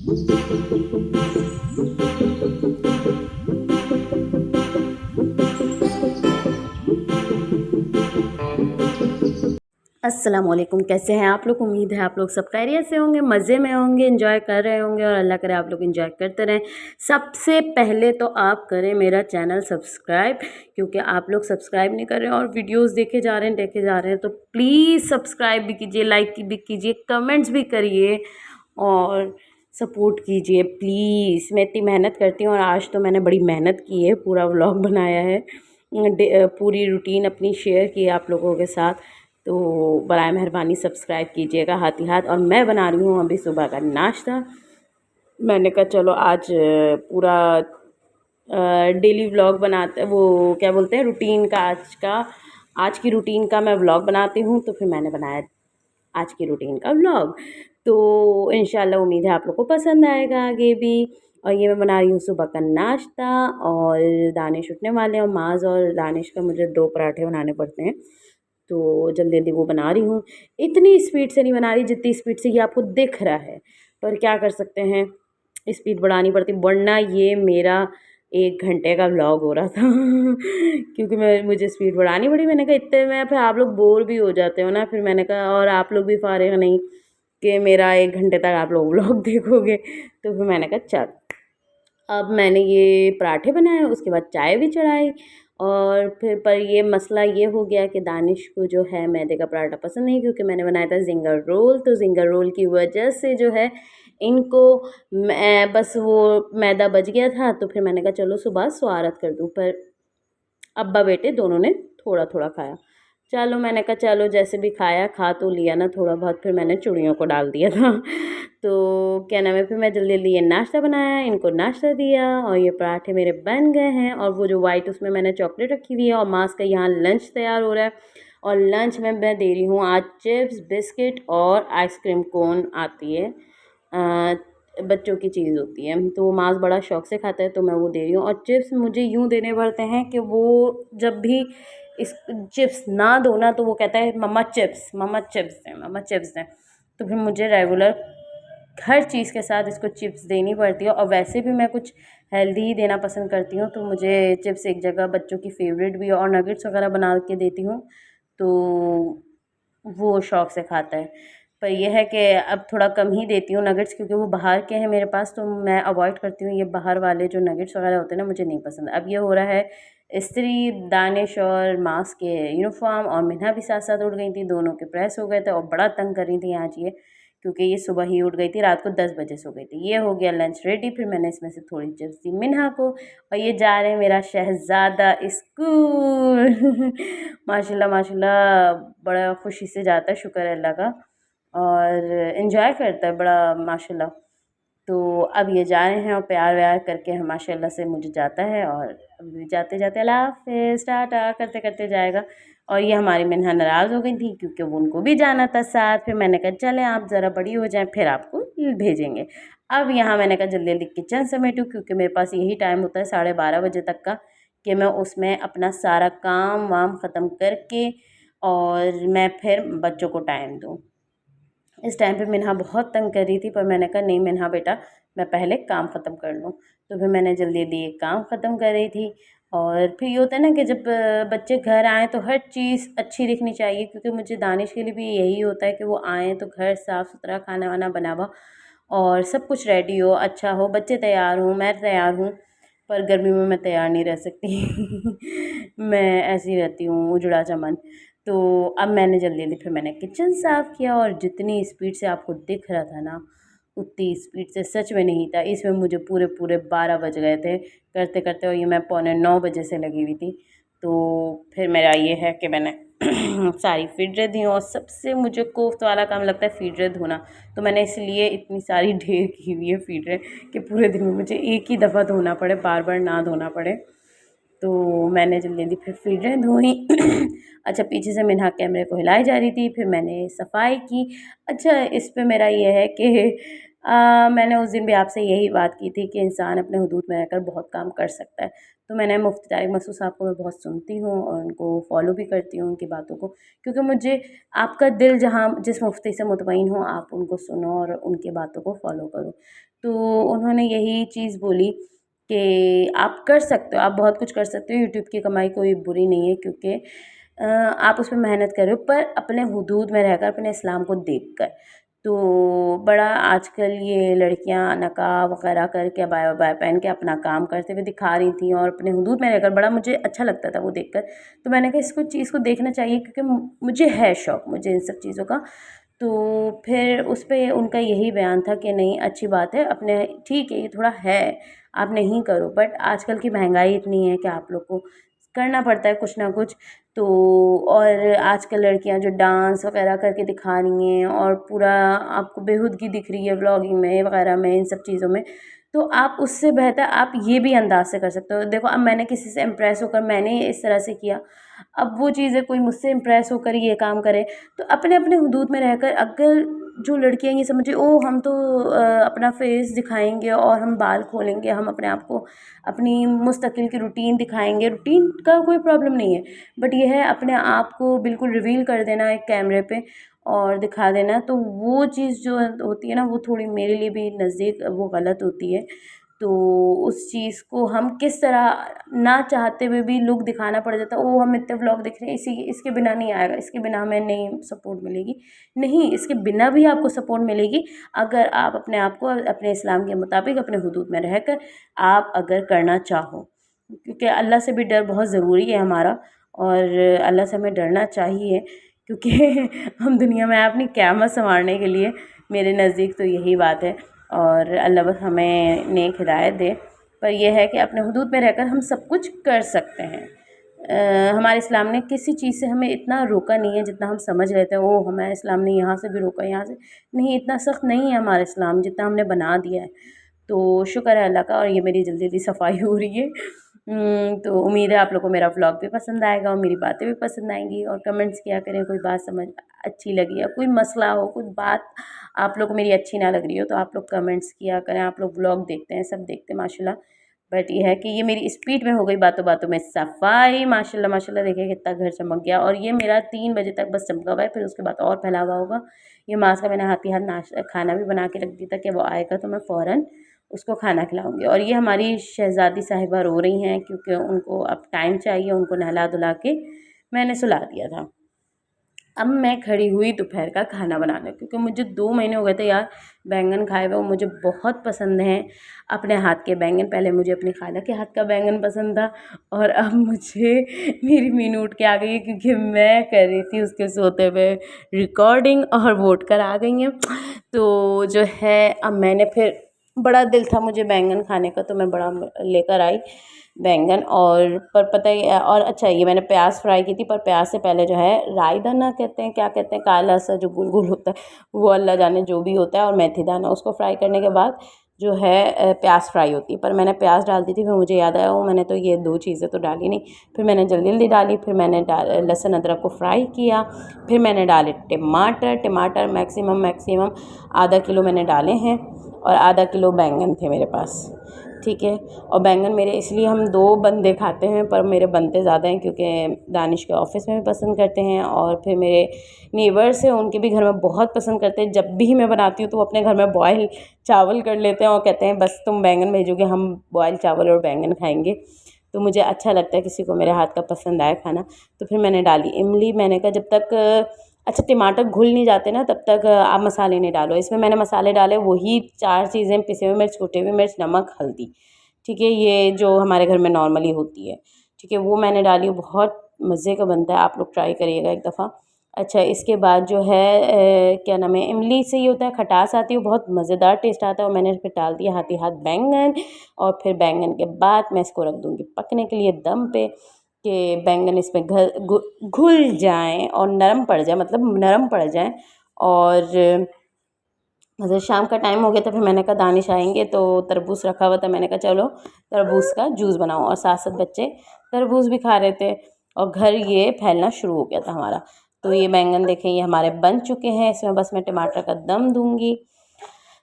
अस्सलाम वालेकुम। कैसे हैं आप लोग? उम्मीद है आप लोग सब खैरियत से होंगे, मज़े में होंगे, एंजॉय कर रहे होंगे और अल्लाह करे आप लोग एंजॉय करते रहें। सबसे पहले तो आप करें मेरा चैनल सब्सक्राइब, क्योंकि आप लोग सब्सक्राइब नहीं कर रहे हैं और वीडियोस देखे जा रहे हैं तो प्लीज़ सब्सक्राइब भी कीजिए, लाइक भी कीजिए, कमेंट्स भी करिए और सपोर्ट कीजिए प्लीज़। मैं इतनी मेहनत करती हूँ और आज तो मैंने बड़ी मेहनत की है, पूरा व्लॉग बनाया है, पूरी रूटीन अपनी शेयर की है आप लोगों के साथ। तो बराए मेहरबानी सब्सक्राइब कीजिएगा हाथ ही हाथ। और मैं बना रही हूँ अभी सुबह का नाश्ता। मैंने कहा चलो आज पूरा डेली व्लॉग बनाते, वो क्या बोलते हैं, रूटीन का, आज की रूटीन का मैं व्लॉग बनाती हूँ। तो फिर मैंने बनाया आज की रूटीन का व्लॉग। तो इंशाल्लाह उम्मीद है आप लोग को पसंद आएगा आगे भी। और ये मैं बना रही हूँ सुबह का नाश्ता और दानिश उठने वाले हैं और माज़ और दानिश का मुझे 2 पराठे बनाने पड़ते हैं, तो जल्दी जल्दी वो बना रही हूँ। इतनी स्पीड से नहीं बना रही जितनी स्पीड से ये आपको दिख रहा है, पर क्या कर सकते हैं, स्पीड बढ़ानी पड़ती, वरना ये मेरा 1 घंटे का व्लॉग हो रहा था क्योंकि मुझे स्पीड बढ़ानी पड़ी। मैंने कहा इतने में फिर आप लोग बोर भी हो जाते हो ना, फिर मैंने कहा और आप लोग भी फारिग नहीं कि मेरा 1 घंटे तक आप लोग व्लॉग देखोगे। तो फिर मैंने कहा चल, अब मैंने ये पराठे बनाए, उसके बाद चाय भी चढ़ाई। और फिर पर ये मसला ये हो गया कि दानिश को जो है मैदे का पराठा पसंद नहीं, क्योंकि मैंने बनाया था ज़िंगर रोल। तो ज़िंगर रोल की वजह से जो है इनको, मैं बस वो मैदा बच गया था, तो फिर मैंने कहा चलो सुबह स्वारत कर दूँ। पर अब्बा बेटे दोनों ने थोड़ा थोड़ा खाया। चलो मैंने कहा चलो जैसे भी खाया, खा तो लिया ना थोड़ा बहुत, फिर मैंने चूड़ियों को डाल दिया था तो क्या नाम है, फिर मैं जल्दी जल्दी ये नाश्ता बनाया, इनको नाश्ता दिया और ये पराठे मेरे बन गए हैं। और वो जो वाइट उसमें मैंने चॉकलेट रखी हुई है और मास का यहाँ लंच तैयार हो रहा है। और लंच में मैं दे रही हूँ आज चिप्स, बिस्किट और आइसक्रीम कोन आती है, बच्चों की चीज़ होती है, तो वो मास बड़ा शौक से खाता है, तो मैं वो दे रही हूँ। और चिप्स मुझे यूँ देने पड़ते हैं कि वो जब भी इस चिप्स ना दो ना तो वो कहता है मम्मा चिप्स, मम्मा चिप्स दें, मम्मा चिप्स दें। तो फिर मुझे रेगुलर हर चीज़ के साथ इसको चिप्स देनी पड़ती है। और वैसे भी मैं कुछ हेल्दी ही देना पसंद करती हूँ, तो मुझे चिप्स एक जगह बच्चों की फेवरेट भी है। और नगेट्स वगैरह बना के देती हूँ तो वो शौक़ से खाता है। पर यह है कि अब थोड़ा कम ही देती हूँ नगेट्स, क्योंकि वो बाहर के हैं मेरे पास, तो मैं अवॉइड करती हूँ ये बाहर वाले जो नगेट्स वगैरह होते हैं ना, मुझे नहीं पसंद। अब ये हो रहा है इस्त्री, दानिश और मास के यूनिफॉर्म, और मिन्हा भी साथ साथ उठ गई थी, दोनों के प्रेस हो गए थे और बड़ा तंग कर रही थी आज ये, क्योंकि ये सुबह ही उठ गई थी, रात को 10 बजे सो गई थी। ये हो गया लंच रेडी। फिर मैंने इसमें से थोड़ी चिप्स दी मिन्हा को और ये जा रहे हैं मेरा शहज़ादा स्कूल माशाल्लाह माशाल्लाह, बड़ा खुशी से जाता है, शुक्र है अल्लाह का, और एंजॉय करता है बड़ा माशाल्लाह। तो अब ये जा रहे हैं और प्यार व्यार करके माशाल्लाह से मुझे जाता है, और अभी जाते जाते अल्लाह हाफ़िज़ टाटा करते करते जाएगा। और ये हमारी मिन्हा नाराज़ हो गई थी क्योंकि वो उनको भी जाना था साथ। फिर मैंने कहा चलें आप ज़रा बड़ी हो जाएं फिर आपको भेजेंगे। अब यहाँ मैंने कहा जल्दी जल्दी किचन समेटूँ, क्योंकि मेरे पास यही टाइम होता है 12:30 बजे तक का, कि मैं उसमें अपना सारा काम वाम ख़त्म करके और मैं फिर बच्चों को टाइम दूँ। इस टाइम पे मिन्हा बहुत तंग कर रही थी, पर मैंने कहा नहीं मिन्हा बेटा, मैं पहले काम ख़त्म कर लूँ। तो फिर मैंने जल्दी जल्दी एक काम ख़त्म कर रही थी। और फिर ये होता है ना कि जब बच्चे घर आएँ तो हर चीज़ अच्छी दिखनी चाहिए, क्योंकि मुझे दानिश के लिए भी यही होता है कि वो आएँ तो घर साफ़ सुथरा, खाना वाना बना हुआ और सब कुछ रेडी हो, अच्छा हो, बच्चे तैयार हों, मैं तैयार हूँ। पर गर्मी में मैं तैयार नहीं रह सकती मैं ऐसी रहती हूँ उजड़ा चमन। तो अब मैंने जल्दी जल्दी फिर मैंने किचन साफ़ किया, और जितनी स्पीड से आपको दिख रहा था ना, उतनी स्पीड से सच में नहीं था। इसमें मुझे पूरे पूरे 12 बज गए थे करते करते, और ये मैं 8:45 बजे से लगी हुई थी। तो फिर मेरा ये है कि मैंने सारी फ़िल्टरें दी, और सबसे मुझे कोफ्त वाला काम लगता है फ़िल्टरें धोना। तो मैंने इसलिए इतनी सारी ढेर की हुई है फ़िल्टरें कि पूरे दिन में मुझे एक ही दफ़ा धोना पड़े, बार बार ना धोना पड़े। तो मैंने जल्दी जल्दी फिर फ़िल्टरें धोई अच्छा, पीछे से मिन्हा कैमरे को हिलाई जा रही थी, फिर मैंने सफाई की। अच्छा, इस पे मेरा ये है कि मैंने उस दिन भी आपसे यही बात की थी कि इंसान अपने हुदूद में रहकर बहुत काम कर सकता है। तो मैंने मुफ्ती तारिक मसूद साहब को मैं बहुत सुनती हूँ और उनको फ़ॉलो भी करती हूँ, उनकी बातों को, क्योंकि मुझे, आपका दिल जहाँ जिस मुफ्ती से मुतमईन हो आप उनको सुनो और उनकी बातों को फ़ॉलो करो। तो उन्होंने यही चीज़ बोली कि आप कर सकते हो, आप बहुत कुछ कर सकते हो, यूट्यूब की कमाई कोई बुरी नहीं है, क्योंकि आप उसमें मेहनत कर रहे हो पर अपने हुदूद में रहकर, अपने इस्लाम को देख कर। तो बड़ा आजकल ये लड़कियां नकाब वगैरह करके अबाया वबाया पहन के अपना काम करते हुए दिखा रही थी और अपने हुदूद में रहकर, बड़ा मुझे अच्छा लगता था वो देखकर। तो मैंने कहा इसको चीज़ को देखना चाहिए, क्योंकि मुझे है शौक़, मुझे इन सब चीज़ों का। तो फिर उस पे उनका यही बयान था कि नहीं, अच्छी बात है, अपने ठीक है ये थोड़ा है, आप नहीं करो, बट आजकल की महंगाई इतनी है कि आप लोग को करना पड़ता है कुछ ना कुछ। तो और आजकल लड़कियां जो डांस वगैरह करके दिखा रही हैं और पूरा आपको बेहूदगी दिख रही है व्लॉगिंग में वगैरह में, इन सब चीज़ों में, तो आप उससे बेहतर आप ये भी अंदाज से कर सकते हो। देखो, अब मैंने किसी से इम्प्रेस होकर मैंने इस तरह से किया, अब वो चीज़ है कोई मुझसे इम्प्रेस होकर ये काम करे, तो अपने अपने हुदूद में रहकर, अगर जो लड़कियां ये समझे ओ हम तो अपना फेस दिखाएंगे और हम बाल खोलेंगे, हम अपने आप को अपनी मुस्तकिल की रूटीन दिखाएंगे, रूटीन का कोई प्रॉब्लम नहीं है, बट ये है अपने आप को बिल्कुल रिवील कर देना एक कैमरे पे और दिखा देना, तो वो चीज़ जो होती है ना, वो थोड़ी मेरे लिए भी नज़दीक वो गलत होती है। तो उस चीज़ को हम किस तरह ना चाहते हुए भी लुक दिखाना पड़ जाता है, ओ हम इतने व्लॉग देख रहे हैं, इसी इसके बिना नहीं आएगा, इसके बिना हमें नहीं सपोर्ट मिलेगी। नहीं, इसके बिना भी आपको सपोर्ट मिलेगी, अगर आप अपने आप को अपने इस्लाम के मुताबिक अपने हुदूद में रहकर आप अगर करना चाहो, क्योंकि अल्लाह से भी डर बहुत ज़रूरी है हमारा, और अल्लाह से हमें डरना चाहिए, क्योंकि हम दुनिया में आए अपनी क़यामत संवारने के लिए। मेरे नज़दीक तो यही बात है, और अल्लाह बस हमें नेक हिदायत दे। पर यह है कि अपने हुदूद में रहकर हम सब कुछ कर सकते हैं। हमारे इस्लाम ने किसी चीज़ से हमें इतना रोका नहीं है जितना हम समझ लेते हैं, ओह हमारे इस्लाम ने यहाँ से भी रोका, यहाँ से नहीं, इतना सख्त नहीं है हमारा इस्लाम जितना हमने बना दिया है। तो शुक्र है अल्लाह का, और ये मेरी जल्दी जल्दी सफाई हो रही है। तो उम्मीद है आप लोगों को मेरा व्लॉग भी पसंद आएगा और मेरी बातें भी पसंद आएंगी, और कमेंट्स किया करें, कोई बात समझ अच्छी लगी या कोई मसला हो, कोई बात आप लोग को मेरी अच्छी ना लग रही हो, तो आप लोग कमेंट्स किया करें। आप लोग व्लॉग देखते हैं, सब देखते हैं माशाल्लाह, बट ये है कि ये मेरी स्पीड में हो गई बातों बातों में सफाई। माशाल्लाह माशाल्लाह, देखिए कितना घर चमक गया, और ये मेरा 3 बजे तक बस चमका हुआ है, फिर उसके बाद और फैला हुआ होगा। ये मास्क का मैंने हाथ ही हाथ नाश्ता खाना भी बना के रख दिया था कि वो आएगा तो मैं फ़ौरन उसको खाना खिलाऊंगी। और ये हमारी शहज़ादी साहिबा रो रही हैं, क्योंकि उनको अब टाइम चाहिए, उनको नहला धुला के मैंने सुला दिया था। अब मैं खड़ी हुई दोपहर का खाना बनाने, क्योंकि मुझे 2 महीने हो गए थे यार बैंगन खाए हुए, वो मुझे बहुत पसंद हैं अपने हाथ के बैंगन। पहले मुझे अपनी खाला के हाथ का बैंगन पसंद था, और अब मुझे मेरी मीनू उठ के आ गई है, क्योंकि मैं कर रही थी उसके सोते हुए रिकॉर्डिंग, और वो उठ कर आ गई हैं। तो जो है, अब मैंने फिर बड़ा दिल था मुझे बैंगन खाने का, तो मैं बड़ा लेकर आई बैंगन। और पर पता है, और अच्छा ये मैंने प्याज फ्राई की थी, पर प्याज से पहले जो है राई दाना कहते हैं, क्या कहते हैं, काला सा जो गुल गुल होता है, वो अल्लाह जाने जो भी होता है, और मेथी दाना, उसको फ्राई करने के बाद जो है प्याज फ्राई होती है। पर मैंने प्याज डाल दी थी, फिर मुझे याद आया वो मैंने तो ये 2 चीज़ें तो डाली नहीं, फिर मैंने जल्दी जल्दी डाली। फिर मैंने लहसुन अदरक को फ्राई किया, फिर मैंने डाले टमाटर मैक्सिमम आधा किलो मैंने डाले हैं, और आधा किलो बैंगन थे मेरे पास, ठीक है। और बैंगन मेरे इसलिए हम 2 बंदे खाते हैं, पर मेरे बनते ज़्यादा हैं, क्योंकि दानिश के ऑफ़िस में भी पसंद करते हैं, और फिर मेरे नेबर्स हैं उनके भी घर में बहुत पसंद करते हैं। जब भी मैं बनाती हूँ तो वो अपने घर में बॉयल चावल कर लेते हैं, और कहते हैं बस तुम बैंगन भेजोगे, हम बॉयल चावल और बैंगन खाएँगे। तो मुझे अच्छा लगता है किसी को मेरे हाथ का पसंद आए खाना। तो फिर मैंने डाली इमली, मैंने कहा जब तक अच्छा टमाटर घुल नहीं जाते ना, तब तक आप मसाले नहीं डालो। इसमें मैंने मसाले डाले वही 4 चीज़ें, पिसे हुए मिर्च, कुटे हुए मिर्च, नमक, हल्दी, ठीक है, ये जो हमारे घर में नॉर्मली होती है, ठीक है, वो मैंने डाली। बहुत मज़े का बनता है, आप लोग ट्राई करिएगा एक दफ़ा। अच्छा, इसके बाद जो है क्या नाम है, इमली से ये होता है खटास आती है, बहुत मज़ेदार टेस्ट आता है। और मैंने फिर डाल दिया हाथ ही हाथ बैंगन, और फिर बैंगन के बाद मैं इसको रख दूँगी पकने के लिए दम पे, कि बैंगन इसमें घुल जाएँ और नरम पड़ जाए, मतलब नरम पड़ जाएँ। और मतलब शाम का टाइम हो गया था, फिर मैंने कहा दानिश आएंगे, तो तरबूज रखा हुआ था, मैंने कहा चलो तरबूज का जूस बनाओ, और साथ साथ बच्चे तरबूज भी खा रहे थे, और घर ये फैलना शुरू हो गया था हमारा। तो ये बैंगन देखें, ये हमारे बन चुके हैं, इसमें बस मैं टमाटर का दम दूंगी।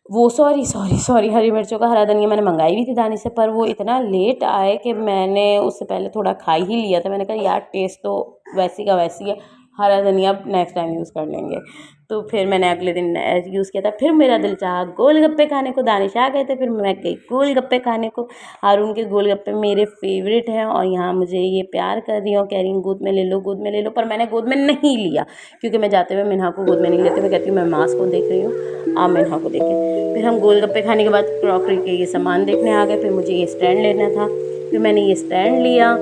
वो सॉरी हरी मिर्चों का हरा धनिया मैंने मंगाई भी थी दानिश से, पर वो इतना लेट आए कि मैंने उससे पहले थोड़ा खा ही लिया था। मैंने कहा यार टेस्ट तो वैसी का वैसी है, हरा धनिया नेक्स्ट टाइम यूज़ कर लेंगे। तो फिर मैंने अगले दिन यूज़ किया था। फिर मेरा दिल चाहा गोलगप्पे खाने को, दानिश आ गए थे, फिर मैं गई गोलगप्पे खाने को। हारून के गोलगप्पे मेरे फेवरेट हैं और यहाँ मुझे ये प्यार कर रही हो, कह रही हूँ गोद में ले लो, गोद में ले लो, पर मैंने गोद में नहीं लिया क्योंकि मैं जाते हुए मिन्हा को गोद में नहीं लेती। मैं कहती हूँ मैं मास को देख रही हूँ, आप मिन्हा को देखें। फिर हम गोलगप्पे खाने के बाद क्रॉकरी के ये सामान देखने आ गए। फिर मुझे ये स्टैंड लेना था, फिर मैंने ये स्टैंड लिया